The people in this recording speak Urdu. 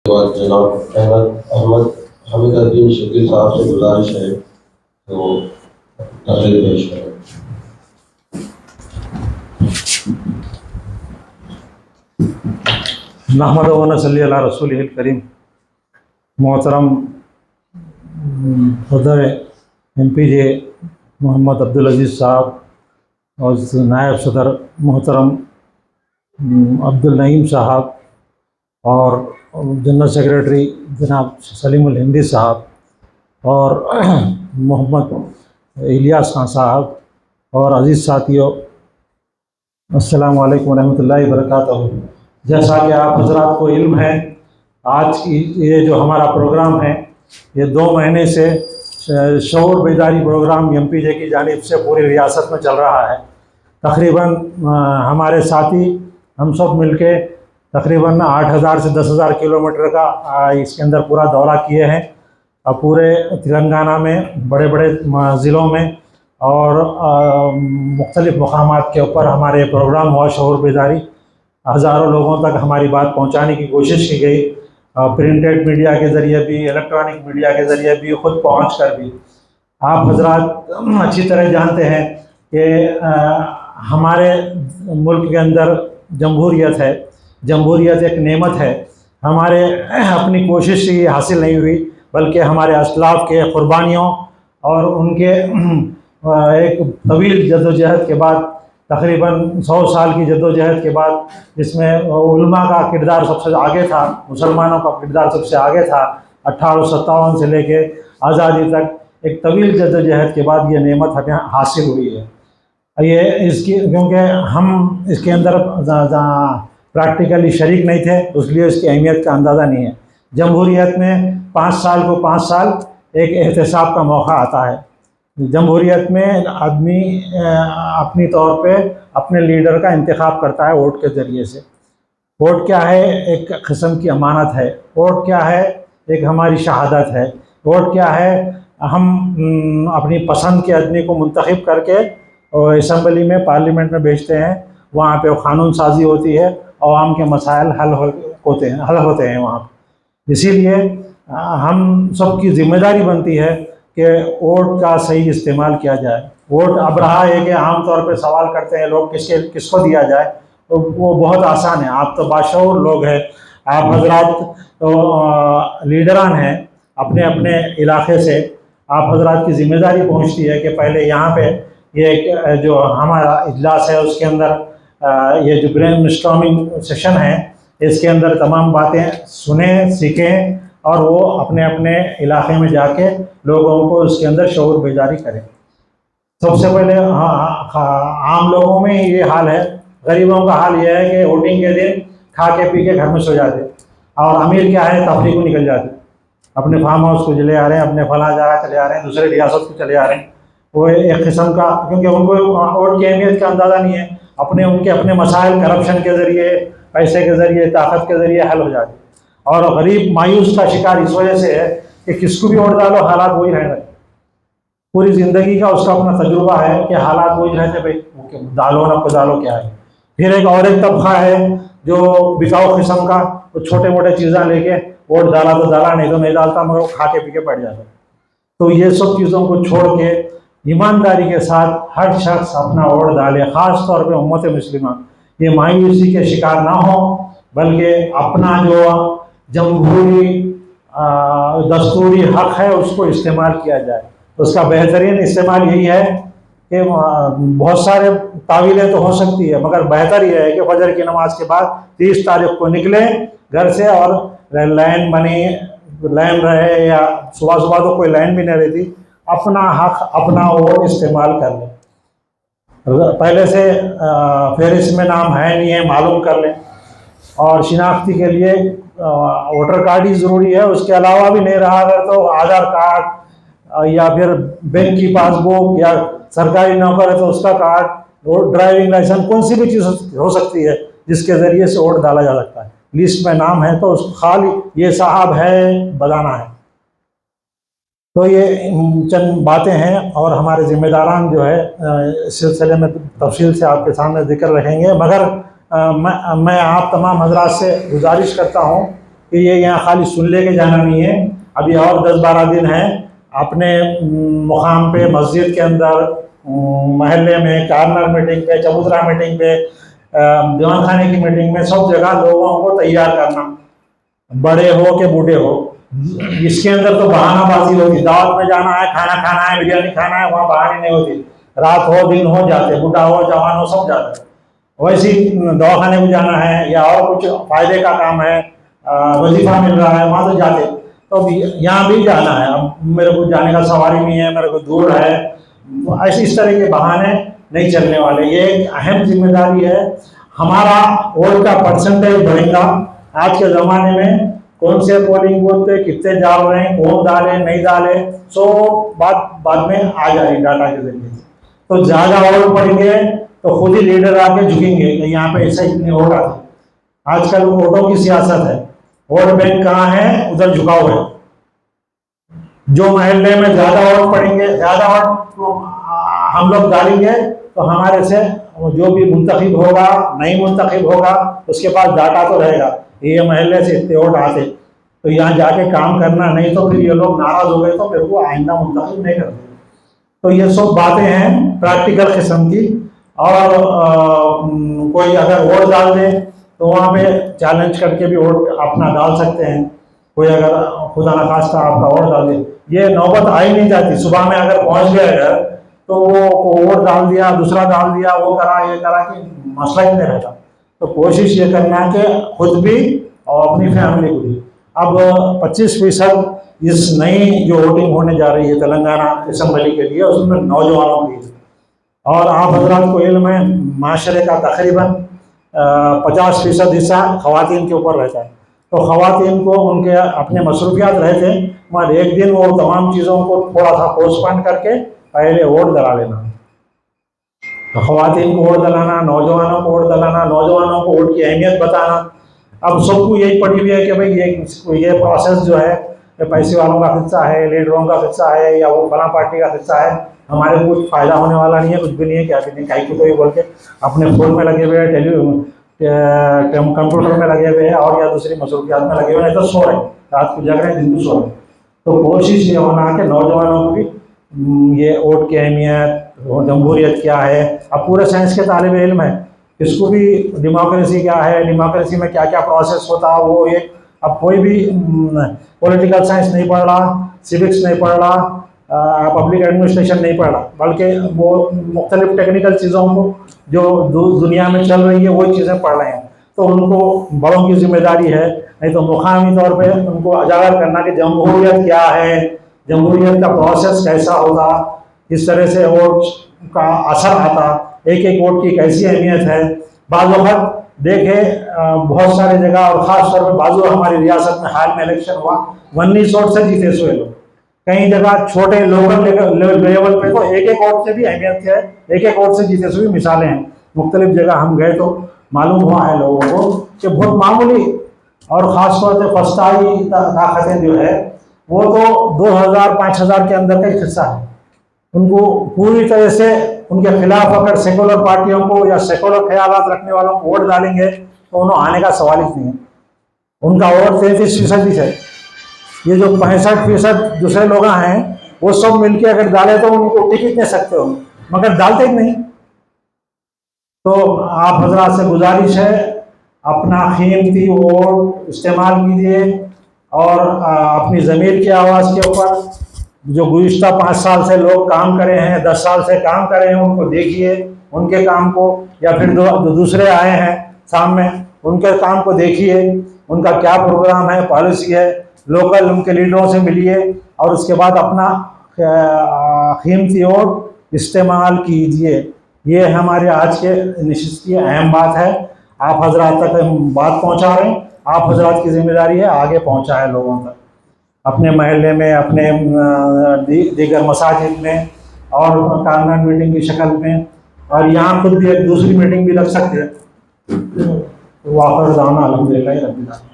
بعد جناب احمد حامد الدین شکیل صاحب سے گزارش ہے کہ وہ تقریر پیش کریں۔ نحمد و نصلی علی رسول الکریم۔ محترم صدر MPJ محمد عبدالعزیز صاحب اور نائب صدر محترم عبدالنعیم صاحب اور جنرل سیکریٹری جناب سلیم الہندی صاحب اور محمد الیاس خان صاحب اور عزیز ساتھیوں، السلام علیکم ورحمۃ اللہ وبرکاتہ۔ جیسا کہ آپ حضرات کو علم ہے، آج کی یہ جو ہمارا پروگرام ہے یہ 2 مہینے سے شعور بیداری پروگرام MPJ کی جانب سے پوری ریاست میں چل رہا ہے۔ تقریباً ہمارے ساتھی ہم سب مل کے تقریباً 8,000 سے 10,000 کلومیٹر کا اس کے اندر پورا دورہ کیے ہیں، اور پورے تلنگانہ میں بڑے بڑے ضلعوں میں اور مختلف مقامات کے اوپر ہمارے پروگرام ہوا شعور بیداری۔ ہزاروں لوگوں تک ہماری بات پہنچانے کی کوشش کی گئی، پرنٹڈ میڈیا کے ذریعے بھی، الیکٹرانک میڈیا کے ذریعے بھی، خود پہنچ کر بھی۔ آپ حضرات اچھی طرح جانتے ہیں کہ ہمارے ملک کے اندر جمہوریت ہے، جمہوریت ایک نعمت ہے۔ ہمارے اپنی کوشش سے یہ حاصل نہیں ہوئی، بلکہ ہمارے اسلاف کے قربانیوں اور ان کے ایک طویل جدوجہد کے بعد، تقریباً 100 سال کی جدوجہد کے بعد، جس میں علماء کا کردار سب سے آگے تھا، مسلمانوں کا کردار سب سے آگے تھا، 1857 سے لے کے آزادی تک ایک طویل جدوجہد کے بعد یہ نعمت ہمیں حاصل ہوئی ہے۔ یہ اس کی کیونکہ ہم اس کے اندر پریکٹیکلی شریک نہیں تھے، اس لیے اس کی اہمیت کا اندازہ نہیں ہے۔ جمہوریت میں 5 سال کو 5 سال ایک احتساب کا موقع آتا ہے۔ جمہوریت میں آدمی اپنی طور پہ اپنے لیڈر کا انتخاب کرتا ہے ووٹ کے ذریعے سے۔ ووٹ کیا ہے؟ ایک قسم کی امانت ہے۔ ووٹ کیا ہے؟ ایک ہماری شہادت ہے۔ ووٹ کیا ہے؟ ہم اپنی پسند کے آدمی کو منتخب کر کے اسمبلی میں، پارلیمنٹ میں بھیجتے ہیں، وہاں پہ قانون سازی ہوتی ہے، عوام کے مسائل حل ہوتے ہیں وہاں پہ۔ اسی لیے ہم سب کی ذمہ داری بنتی ہے کہ ووٹ کا صحیح استعمال کیا جائے۔ ووٹ اب رہا ہے کہ عام طور پہ سوال کرتے ہیں لوگ کس کو دیا جائے، تو وہ بہت آسان ہے۔ آپ تو باشعور لوگ ہیں، آپ حضرات تو لیڈران ہیں، اپنے اپنے علاقے سے آپ حضرات کی ذمہ داری پہنچتی ہے کہ پہلے یہاں پہ یہ جو ہمارا اجلاس ہے اس کے اندر یہ جو برین اسٹارمنگ سیشن ہے، اس کے اندر تمام باتیں سنیں، سیکھیں، اور وہ اپنے اپنے علاقے میں جا کے لوگوں کو اس کے اندر شعور بیداری کریں۔ سب سے پہلے عام لوگوں میں یہ حال ہے، غریبوں کا حال یہ ہے کہ ووٹنگ کے دن کھا کے پی کے گھر میں سو جاتے، اور امیر کیا ہے، تفریح کو نکل جاتے، اپنے فارم ہاؤس کو چلے آ رہے ہیں، اپنے فلاں جگہ چلے آ رہے ہیں، دوسرے ریاست کو چلے آ رہے ہیں۔ وہ ایک قسم کا، کیونکہ ان کو ووٹ کی اہمیت کا اندازہ نہیں ہے، ان کے اپنے مسائل کرپشن کے ذریعے، پیسے کے ذریعے، طاقت کے ذریعے حل ہو جاتے۔ اور غریب مایوس کا شکار اس وجہ سے ہے کہ کس کو بھی ووٹ ڈالو حالات وہی رہنے لگے۔ پوری زندگی کا اس کا اپنا تجربہ ہے کہ حالات وہی رہتے، بھائی ڈالو نہ کو ڈالو کیا ہے۔ پھر ایک طبقہ ہے جو بکاؤ قسم کا، وہ چھوٹے موٹے چیزاں لے کے ووٹ ڈالا تو ڈالا، نہیں تو نہیں ڈالتا، مگر وہ کھا کے پی کے بیٹھ جاتا۔ تو یہ سب چیزوں کو چھوڑ کے ایمانداری کے ساتھ ہر شخص اپنا ووٹ ڈالے، خاص طور پہ امت مسلمہ یہ مایوسی کے شکار نہ ہو، بلکہ اپنا جو جمہوری دستوری حق ہے اس کو استعمال کیا جائے۔ اس کا بہترین استعمال یہی ہے کہ بہت سارے تعویلیں تو ہو سکتی ہے، مگر بہتر یہ ہے کہ فجر کی نماز کے بعد 30 تاریخ کو نکلیں گھر سے، اور لائن رہے یا صبح تو کوئی لائن بھی نہیں رہتی، اپنا حق اپنا وہ استعمال کر لیں۔ پہلے سے فہرست میں نام ہے نہیں ہے معلوم کر لیں، اور شناختی کے لیے ووٹر کارڈ ہی ضروری ہے، اس کے علاوہ بھی نہیں رہا اگر تو آدھار کارڈ یا پھر بینک کی پاس بک، یا سرکاری نوکر ہے تو اس کا کارڈ، ڈرائیونگ لائسنس، کون سی بھی چیز ہو سکتی ہے جس کے ذریعے سے ووٹ ڈالا جا سکتا ہے۔ لسٹ میں نام ہے تو اس کو خالی یہ صاحب ہے بتانا ہے۔ تو یہ چند باتیں ہیں، اور ہمارے ذمہ داران جو ہے اس سلسلے میں تفصیل سے آپ کے سامنے ذکر رکھیں گے، مگر میں آپ تمام حضرات سے گزارش کرتا ہوں کہ یہ یہاں خالی سن لے کے جانا نہیں ہے، ابھی اور 10-12 دن ہیں اپنے مقام پہ، مسجد کے اندر، محلے میں، کارنر میٹنگ پہ، چبوترا میٹنگ پہ، دیوان خانے کی میٹنگ میں، سب جگہ لوگوں کو تیار کرنا، بڑے ہو کہ بوڑھے ہو۔ اس کے اندر تو بہانہ بازی ہوگی، دعوت میں جانا ہے، کھانا کھانا ہے، بریانی کھانا ہے، وہاں بہانے نہیں ہوتی، رات ہو دن ہو جاتے، بوڑھا ہو جوان ہو سب جاتے۔ ویسے دواخانے میں جانا ہے یا اور کچھ فائدے کا کام ہے، وظیفہ مل رہا ہے، وہاں تو جاتے۔ تو یہاں بھی جانا ہے، اب میرے کو جانے کا سواری نہیں ہے، میرے کو دور ہے، ایسے اس طرح کے بہانے نہیں چلنے والے۔ یہ ایک اہم ذمہ داری ہے۔ ہمارا ووٹ کا پرسنٹیج بڑھے گا۔ آج کے زمانے میں کون سے پولنگ بوتھ پہ کتنے ڈال رہے ہیں، کون ڈالے نہیں ڈالے، سو بعد میں آ جا رہی ڈاٹا کے ذریعے سے۔ تو زیادہ ووٹ پڑیں گے تو خود ہی لیڈر آ کے جھکیں گے کہ یہاں پہ ایسا اتنے ووٹ آتے۔ آج کل ووٹوں کی سیاست ہے، ووٹ بینک کہاں ہے ادھر جھکاؤ ہے۔ جو محلے میں زیادہ ووٹ پڑیں گے، زیادہ ووٹ ہم لوگ ڈالیں گے تو ہمارے سے جو بھی منتخب ہوگا، نہیں منتخب ہوگا، اس کے پاس ڈاٹا تو رہے گا، یہ محلے سے اتنے ووٹ آتے، تو یہاں جا کے کام کرنا، نہیں تو پھر یہ لوگ ناراض ہو گئے تو پھر وہ آئندہ منتخب نہیں کرتے۔ تو یہ سب باتیں ہیں پریکٹیکل قسم کی۔ اور کوئی اگر ووٹ ڈال دے تو وہاں پہ چیلنج کر کے بھی ووٹ اپنا ڈال سکتے ہیں۔ کوئی اگر خدا نخواستہ آپ کا ووٹ ڈال دے، یہ نوبت آئی نہیں جاتی۔ صبح میں اگر پہنچ گئے گھر تو وہ ووٹ ڈال دیا، دوسرا ڈال دیا، وہ کرا یہ کرا، کہ مسئلہ ہی نہیں رہتا۔ تو کوشش یہ کرنا ہے کہ خود بھی اور اپنی فیملی کو بھی۔ اب 25% اس نئی جو ووٹنگ ہونے جا رہی ہے تلنگانہ اسمبلی کے لیے، اس میں نوجوانوں کی، اور آپ حضرات کو علم ہے معاشرے کا تقریباً 50% حصہ خواتین کے اوپر رہتا ہے۔ تو خواتین کو ان کے اپنے مصروفیات رہتے ہیں، مگر ایک دن وہ تمام چیزوں کو تھوڑا سا پوسٹ پون کر کے پہلے ووٹ ڈلا لینا۔ خواتین کو ووٹ دلانا، نوجوانوں کو ووٹ دلانا، نوجوانوں کو ووٹ کی اہمیت بتانا۔ اب سب کو یہی پڑی ہوئی ہے کہ بھئی یہ پروسیس جو ہے پیسے والوں کا خصہ ہے، لیڈروں کا خصہ ہے، یا وہ فلاں پارٹی کا خصہ ہے، ہمارے کو کچھ فائدہ ہونے والا نہیں ہے، کچھ بھی نہیں ہے، کیا بھی نہیں، کائی کو تو یہ بول کے اپنے فون میں لگے ہوئے ہیں، کمپیوٹر میں لگے ہوئے ہیں، اور یا دوسری مصروفیات میں لگے ہوئے ہیں، تو سو رہے ہیں، رات کو جگ رہے ہیں، دن کو سو رہے ہیں۔ تو کوشش یہ ہونا کہ نوجوانوں کو بھی یہ ووٹ کی اہمیت، جمہوریت کیا ہے، اب پورے سائنس کے طالب علم ہے، اس کو بھی ڈیموکریسی کیا ہے، ڈیموکریسی میں کیا کیا پروسیس ہوتا ہے، وہ ایک اب کوئی بھی پولیٹیکل سائنس نہیں پڑھ رہا، سیوکس نہیں پڑھ رہا، پبلک ایڈمنسٹریشن نہیں پڑھ رہا، بلکہ وہ مختلف ٹیکنیکل چیزوں کو جو دنیا میں چل رہی ہے وہی چیزیں پڑھ رہے ہیں۔ تو ان کو بڑوں کی ذمہ داری ہے، نہیں تو مقامی طور پہ ان کو اجاگر کرنا کہ جمہوریت کیا ہے، جمہوریت کا پروسیس کیسا ہوگا، کس طرح سے ووٹ کا اثر آتا، ایک ایک ووٹ کی کیسی اہمیت ہے۔ بعض وقت دیکھے بہت ساری جگہ، اور خاص طور پہ بعض ہماری ریاست میں حال میں الیکشن ہوا، 19 ووٹ سے جیتے سوئے لوگ، کئی جگہ چھوٹے لوکل لیول پہ تو ایک ایک ووٹ سے بھی اہمیت ہے، ایک ایک ووٹ سے جیتے سوئے مثالیں ہیں۔ مختلف جگہ ہم گئے تو معلوم ہوا ہے لوگوں کو کہ بہت معمولی اور خاص طور پہ فسطائی طاقتیں جو ہے وہ تو 2000-5000 کے اندر کا ہی حصہ ہے۔ ان کو پوری طرح سے ان کے خلاف اگر سیکولر پارٹیوں کو یا سیکولر خیالات رکھنے والوں کو ووٹ ڈالیں گے تو انہوں آنے کا سوال ہی نہیں ہے۔ ان کا ووٹ 33% ہی ہے۔ یہ جو 65% دوسرے لوگ ہیں وہ سب مل کے اگر ڈالے تو ان کو ٹکٹ دے سکتے ہو، مگر ڈالتے ہی نہیں۔ تو آپ حضرات سے گزارش ہے اپنا قیمتی ووٹ استعمال کیجیے، اور اپنی ضمیر کی آواز کے اوپر جو گزشتہ 5 سال سے لوگ کام کرے ہیں، 10 سال سے کام کرے ہیں، ان کو دیکھیے، ان کے کام کو، یا پھر جو دوسرے آئے ہیں سامنے ان کے کام کو دیکھیے، ان کا کیا پروگرام ہے، پالیسی ہے، لوکل ان کے لیڈروں سے ملیے، اور اس کے بعد اپنا قیمتی ووٹ استعمال کیجیے۔ یہ ہمارے آج کے نشست کی اہم بات ہے۔ آپ حضرات تک ہم بات پہنچا رہے ہیں، آپ حضرات کی ذمہ داری ہے آگے پہنچائے لوگوں تک، اپنے محلے میں، اپنے دیگر مساجد میں، اور کارنر میٹنگ کی شکل میں، اور یہاں خود بھی ایک دوسری میٹنگ بھی رکھ سکتے ہیں۔ واخر دعوانا الحمدللہ رب العالمین۔